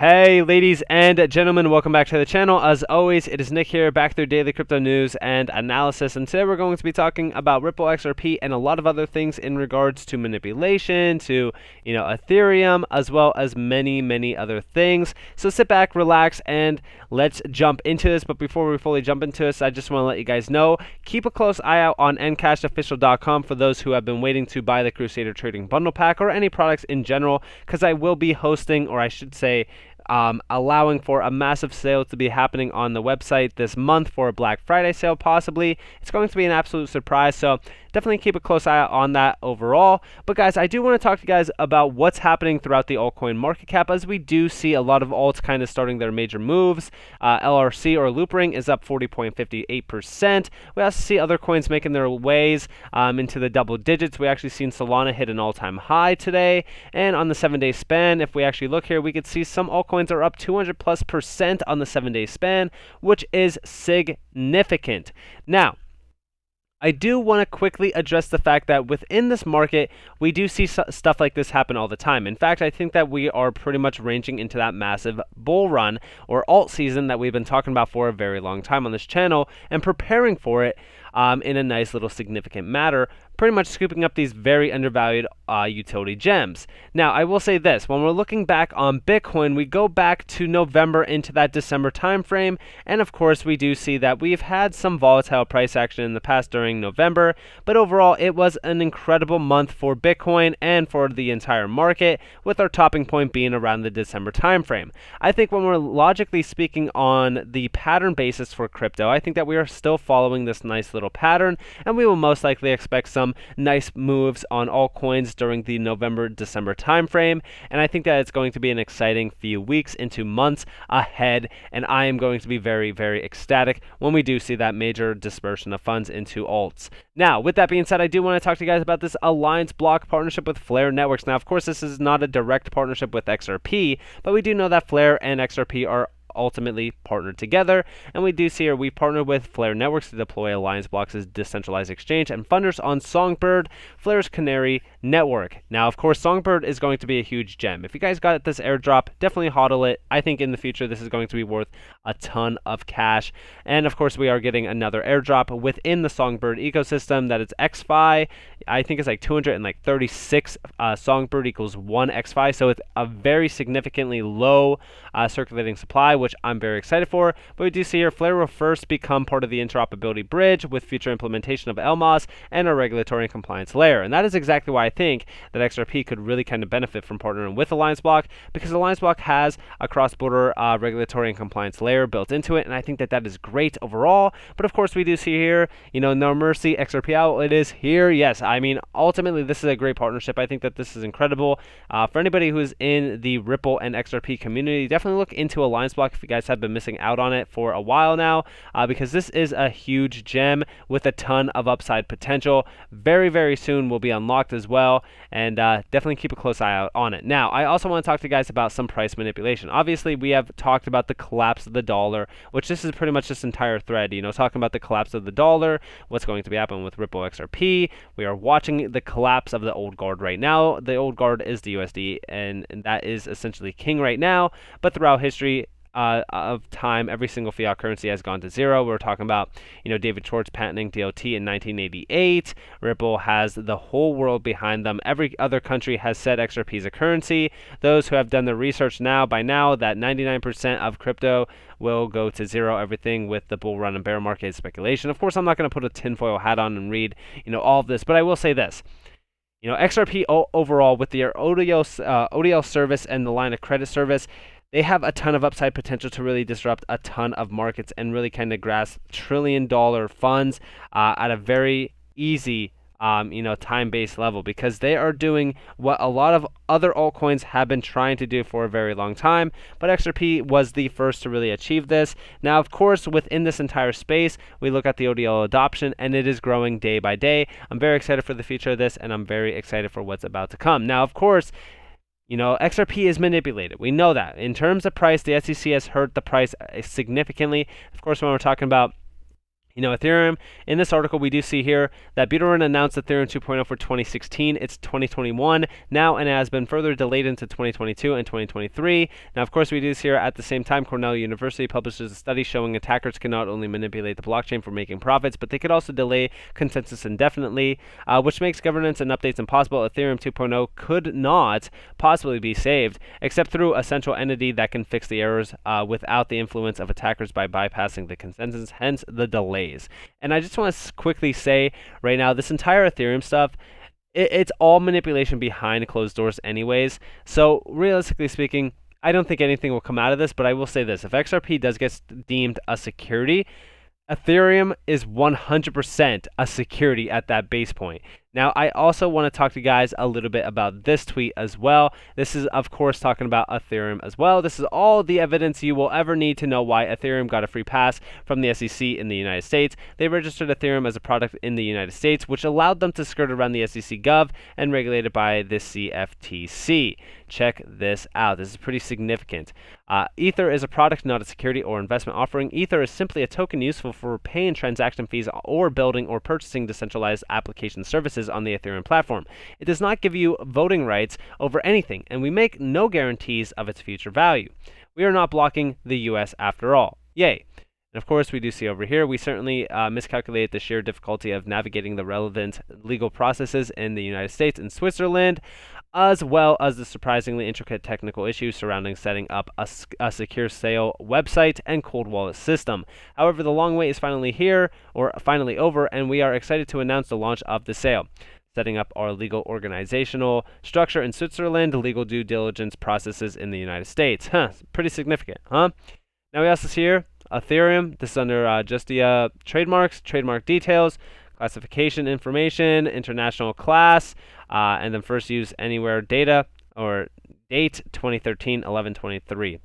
Hey ladies and gentlemen, welcome back to the channel. As always, it is Nick here, back through daily crypto news and analysis, and today we're going to be talking about Ripple XRP and a lot of other things in regards to manipulation, to Ethereum, as well as many other things. So sit back, relax, and let's jump into this. But before we fully jump into this, I just want to let you guys know, keep a close eye out on NCashOfficial.com for those who have been waiting to buy the Crusader Trading Bundle Pack or any products in general, because I will be hosting, or I should say, allowing for a massive sale to be happening on the website this month for a Black Friday sale, possibly. It's going to be an absolute surprise, so definitely keep a close eye on that overall. But guys, I do want to talk to you guys about what's happening throughout the altcoin market cap, as we do see a lot of alts kind of starting their major moves. LRC, or Loop Ring, is up 40.58%. We also see other coins making their ways into the double digits. We actually seen Solana hit an all-time high today, and on the 7-day span, if we actually look here, we could see some altcoins are up 200+% on the 7-day span, which is significant. Now, I do want to quickly address the fact that within this market, we do see stuff like this happen all the time. In fact, I think that we are pretty much ranging into that massive bull run or alt season that we've been talking about for a very long time on this channel, and preparing for it in a nice little significant matter, pretty much scooping up these very undervalued utility gems. Now, I will say this, when we're looking back on Bitcoin, we go back to November into that December timeframe, and of course we do see that we've had some volatile price action in the past during November, but overall it was an incredible month for Bitcoin and for the entire market, with our topping point being around the December timeframe. I think when we're logically speaking on the pattern basis for crypto, I think that we are still following this nice little pattern, and we will most likely expect some nice moves on altcoins during the November-December timeframe, and I think that it's going to be an exciting few weeks into months ahead, and I am going to be very ecstatic when we do see that major dispersion of funds into alts. Now, with that being said, I do want to talk to you guys about this Alliance Block partnership with Flare Networks. Now, of course, this is not a direct partnership with XRP, but we do know that Flare and XRP are ultimately partnered together, and we do see here we partnered with Flare Networks to deploy Alliance Blocks' decentralized exchange and funders on Songbird, Flare's Canary network. Now, of course, Songbird is going to be a huge gem. If you guys got this airdrop, definitely hodl it. I think in the future this is going to be worth a ton of cash, and of course we are getting another airdrop within the Songbird ecosystem that is XFi. I think it's like 236 Songbird equals 1 XFi, so it's a very significantly low circulating supply, which I'm very excited for. But we do see here Flare will first become part of the interoperability bridge with future implementation of LMOS and a regulatory and compliance layer. And that is exactly why I think that XRP could really kind of benefit from partnering with Alliance Block, because Alliance Block has a cross-border regulatory and compliance layer built into it, and I think that that is great overall. But of course we do see here, no mercy, XRP out, it is here. Yes, I mean, ultimately this is a great partnership. I think that this is incredible. For anybody who is in the Ripple and XRP community, definitely look into Alliance Block if you guys have been missing out on it for a while now, because this is a huge gem with a ton of upside potential. Very soon will be unlocked as well, and definitely keep a close eye out on it. Now, I also want to talk to you guys about some price manipulation. Obviously, we have talked about the collapse of the dollar, which this is pretty much this entire thread, talking about the collapse of the dollar, what's going to be happening with Ripple XRP. We are watching the collapse of the old guard right now. The old guard is the USD, and that is essentially king right now, but throughout history of time, every single fiat currency has gone to zero. We're talking about, David Schwartz patenting DLT in 1988. Ripple has the whole world behind them. Every other country has said XRP is a currency. Those who have done the research by now, that 99% of crypto will go to zero, everything with the bull run and bear market speculation. Of course, I'm not going to put a tinfoil hat on and read, all of this, but I will say this. XRP overall, with their ODL service and the line of credit service, they have a ton of upside potential to really disrupt a ton of markets and really kind of grasp trillion-dollar funds at a very easy time-based level, because they are doing what a lot of other altcoins have been trying to do for a very long time, but XRP was the first to really achieve this. Now, of course, within this entire space, we look at the ODL adoption, and it is growing day by day. I'm very excited for the future of this, and I'm very excited for what's about to come. Now, of course, XRP is manipulated. We know that. In terms of price, the SEC has hurt the price significantly. Of course, when we're talking about Ethereum, in this article, we do see here that Buterin announced Ethereum 2.0 for 2016. It's 2021 now, and it has been further delayed into 2022 and 2023. Now, of course, we do see here at the same time, Cornell University publishes a study showing attackers can not only manipulate the blockchain for making profits, but they could also delay consensus indefinitely, which makes governance and updates impossible. Ethereum 2.0 could not possibly be saved, except through a central entity that can fix the errors without the influence of attackers by bypassing the consensus, hence the delay. And I just want to quickly say right now, this entire Ethereum stuff, it's all manipulation behind closed doors anyways. So realistically speaking, I don't think anything will come out of this, but I will say this. If XRP does get deemed a security, Ethereum is 100% a security at that base point. Now, I also want to talk to you guys a little bit about this tweet as well. This is, of course, talking about Ethereum as well. This is all the evidence you will ever need to know why Ethereum got a free pass from the SEC in the United States. They registered Ethereum as a product in the United States, which allowed them to skirt around the SEC Gov and regulated by the CFTC. Check this out. This is pretty significant. Ether is a product, not a security or investment offering. Ether is simply a token useful for paying transaction fees or building or purchasing decentralized application services on the Ethereum platform. It does not give you voting rights over anything, and we make no guarantees of its future value. We are not blocking the US after all. Yay. And of course, we do see over here, we certainly miscalculated the sheer difficulty of navigating the relevant legal processes in the United States and Switzerland, as well as the surprisingly intricate technical issues surrounding setting up a secure sale website and cold wallet system. However, the long wait is finally here, or finally over, and we are excited to announce the launch of the sale. Setting up our legal organizational structure in Switzerland, legal due diligence processes in the United States. Pretty significant, huh? Now we also see here Ethereum. This is under just the trademarks, trademark details, classification information, international class, and then first use anywhere data or date 2013-11-23.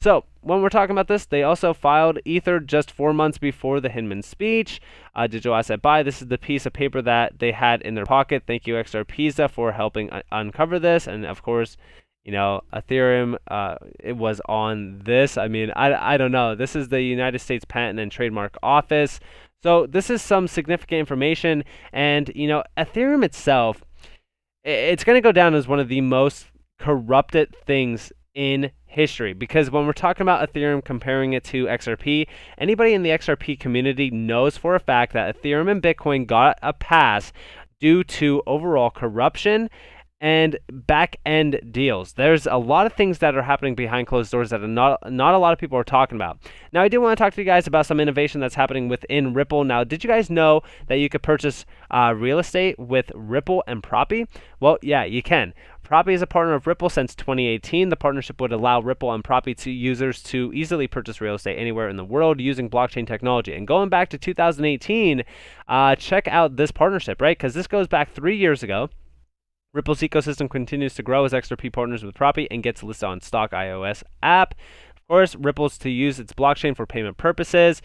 So when we're talking about this, they also filed Ether just 4 months before the Hinman speech. Digital asset buy. This is the piece of paper that they had in their pocket. Thank you, XRPza, for helping uncover this. And of course, Ethereum, it was on this. I mean, I don't know. This is the United States Patent and Trademark Office. So this is some significant information. And, Ethereum itself, it's going to go down as one of the most corrupted things in history, because when we're talking about Ethereum, comparing it to XRP, anybody in the XRP community knows for a fact that Ethereum and Bitcoin got a pass due to overall corruption and back-end deals. There's a lot of things that are happening behind closed doors that not a lot of people are talking about. Now, I do want to talk to you guys about some innovation that's happening within Ripple. Now, did you guys know that you could purchase real estate with Ripple and Proppy? Well, yeah, you can. Proppy is a partner of Ripple since 2018. The partnership would allow Ripple and Proppy users to easily purchase real estate anywhere in the world using blockchain technology. And going back to 2018, check out this partnership, right? Because this goes back 3 years ago. Ripple's ecosystem continues to grow as XRP partners with Proppy and gets listed on stock iOS app. Of course, Ripple's to use its blockchain for payment purposes.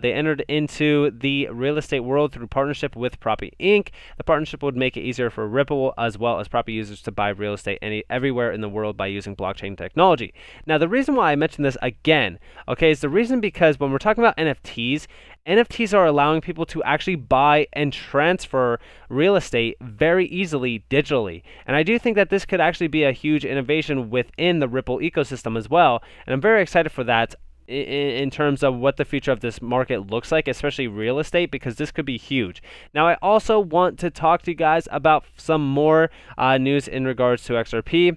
They entered into the real estate world through partnership with Proppy Inc. The partnership would make it easier for Ripple as well as Proppy users to buy real estate everywhere in the world by using blockchain technology. Now, the reason why I mention this again, is the reason because when we're talking about NFTs, NFTs are allowing people to actually buy and transfer real estate very easily digitally. And I do think that this could actually be a huge innovation within the Ripple ecosystem as well. And I'm very excited for that in terms of what the future of this market looks like, especially real estate, because this could be huge. Now, I also want to talk to you guys about some more news in regards to XRP.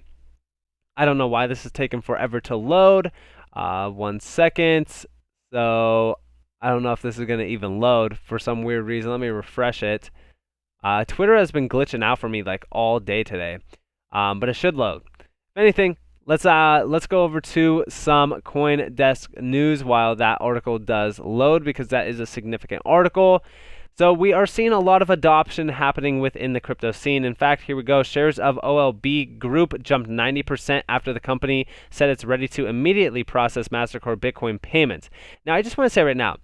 I don't know why this is taking forever to load. 1 second. So I don't know if this is going to even load for some weird reason. Let me refresh it. Twitter has been glitching out for me like all day today, but it should load. If anything, let's go over to some CoinDesk news while that article does load, because that is a significant article. So we are seeing a lot of adoption happening within the crypto scene. In fact, here we go. Shares of OLB Group jumped 90% after the company said it's ready to immediately process MasterCard Bitcoin payments. Now, I just want to say right now,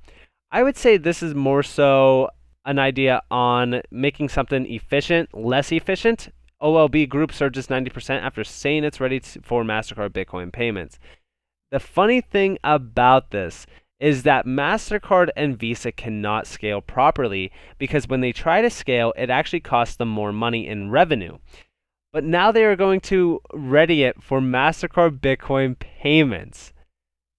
I would say this is more so an idea on making something efficient, less efficient. OLB Group surges 90% after saying it's ready for MasterCard Bitcoin payments. The funny thing about this is that MasterCard and Visa cannot scale properly because when they try to scale, it actually costs them more money in revenue. But now they are going to ready it for MasterCard Bitcoin payments.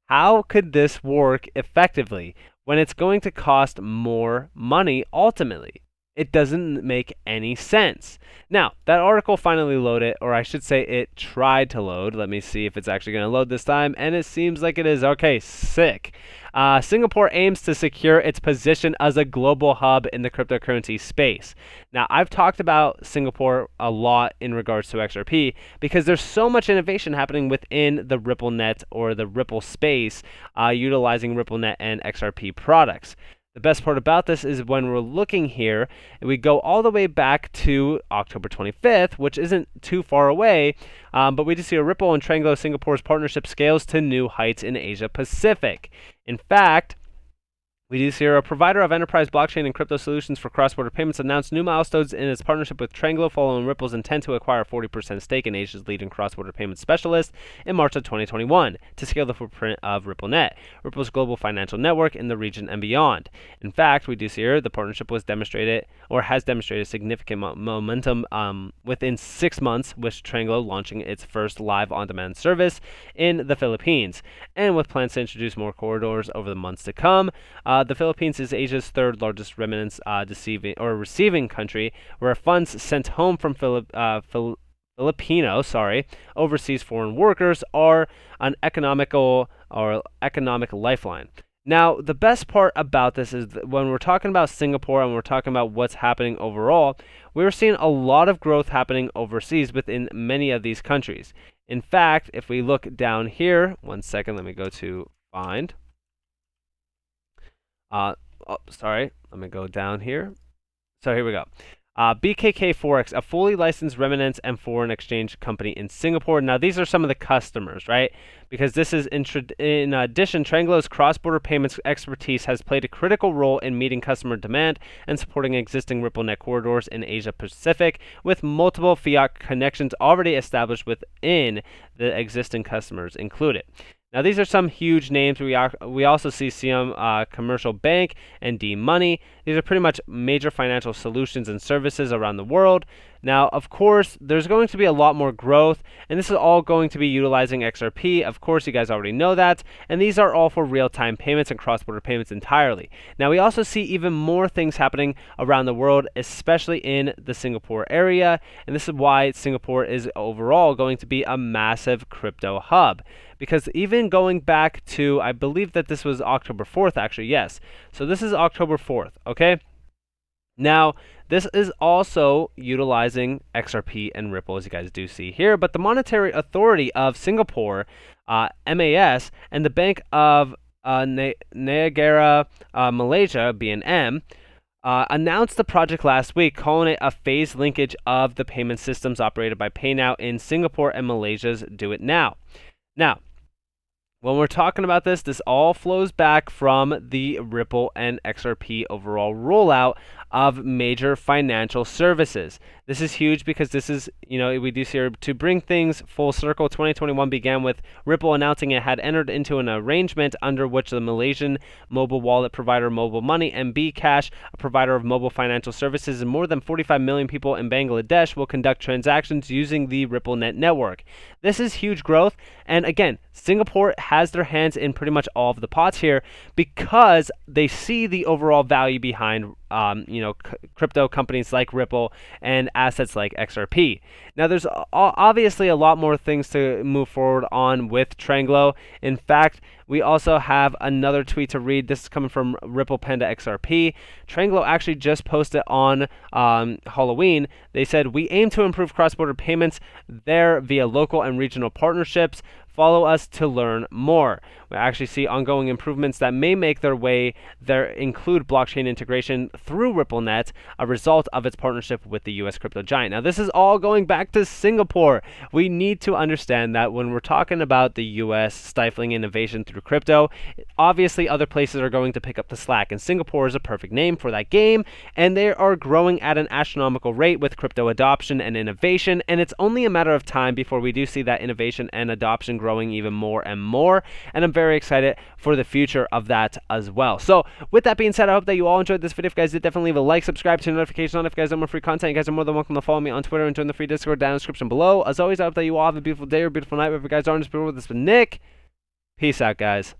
How could this work effectively when it's going to cost more money ultimately? It doesn't make any sense. Now, that article finally loaded, or I should say it tried to load. Let me see if it's actually going to load this time, and it seems like it is. Okay, sick. Singapore aims to secure its position as a global hub in the cryptocurrency space. Now, I've talked about Singapore a lot in regards to XRP because there's so much innovation happening within the RippleNet or the Ripple space utilizing RippleNet and XRP products. The best part about this is when we're looking here, we go all the way back to October 25th, which isn't too far away, but we just see a Ripple and Tranglo Singapore's partnership scales to new heights in Asia Pacific. In fact, we do see a provider of enterprise blockchain and crypto solutions for cross-border payments announced new milestones in its partnership with Tranglo following Ripple's intent to acquire a 40% stake in Asia's leading cross-border payment specialist in March of 2021 to scale the footprint of RippleNet, Ripple's global financial network in the region and beyond. In fact, we do see here the partnership was demonstrated or has demonstrated significant momentum within 6 months, with Tranglo launching its first live on-demand service in the Philippines, and with plans to introduce more corridors over the months to come. The Philippines is Asia's third largest remittance receiving country, where funds sent home from Filipino overseas foreign workers are an economic lifeline. Now, the best part about this is that when we're talking about Singapore and we're talking about what's happening overall, we're seeing a lot of growth happening overseas within many of these countries. In fact, if we look down here, one second, let me go to find. Let me go down here. So here we go. BKK Forex, a fully licensed remittance and foreign exchange company in Singapore. Now, these are some of the customers, right? Because this is in addition, Tranglo's cross-border payments expertise has played a critical role in meeting customer demand and supporting existing RippleNet corridors in Asia Pacific, with multiple fiat connections already established within the existing customers included. Now, these are some huge names. We also see CM Commercial Bank and D Money. These are pretty much major financial solutions and services around the world. Now, of course, there's going to be a lot more growth, and this is all going to be utilizing XRP. Of course, you guys already know that. And these are all for real-time payments and cross-border payments entirely. Now, we also see even more things happening around the world, especially in the Singapore area. And this is why Singapore is overall going to be a massive crypto hub. Because even going back to, I believe that this was October 4th, actually, yes. So this is October 4th, okay? Now, this is also utilizing XRP and Ripple, as you guys do see here, but the Monetary Authority of Singapore, MAS, and the Bank of Negara, Malaysia, BNM, announced the project last week, calling it a phased linkage of the payment systems operated by PayNow in Singapore and Malaysia's Do It Now. Now, when we're talking about this, this all flows back from the Ripple and XRP overall rollout of major financial services. This is huge because this is, we do see here to bring things full circle. 2021 began with Ripple announcing it had entered into an arrangement under which the Malaysian mobile wallet provider Mobile Money and bKash, a provider of mobile financial services, and more than 45 million people in Bangladesh will conduct transactions using the RippleNet network. This is huge growth, and again, Singapore has their hands in pretty much all of the pots here because they see the overall value behind crypto companies like Ripple and assets like XRP. Now, there's obviously a lot more things to move forward on with Tranglo. In fact, we also have another tweet to read. This is coming from Ripple Panda XRP. Tranglo actually just posted on Halloween. They said, "We aim to improve cross-border payments there via local and regional partnerships. Follow us to learn more." We actually see ongoing improvements that may make their way there include blockchain integration through RippleNet, a result of its partnership with the US crypto giant. Now, this is all going back to Singapore. We need to understand that when we're talking about the US stifling innovation through crypto, obviously other places are going to pick up the slack, and Singapore is a perfect name for that game, and they are growing at an astronomical rate with crypto adoption and innovation, and it's only a matter of time before we do see that innovation and adoption growing even more and more, and I'm very excited for the future of that as well. So with that being said, I hope that you all enjoyed this video. If you guys did, definitely leave a like, subscribe, turn notifications on if you guys want more free content. You guys are more than welcome to follow me on Twitter and join the free Discord down in the description below. As always, I hope that you all have a beautiful day or beautiful night. Wherever you guys are in this video, this has been Nick. Peace out, guys.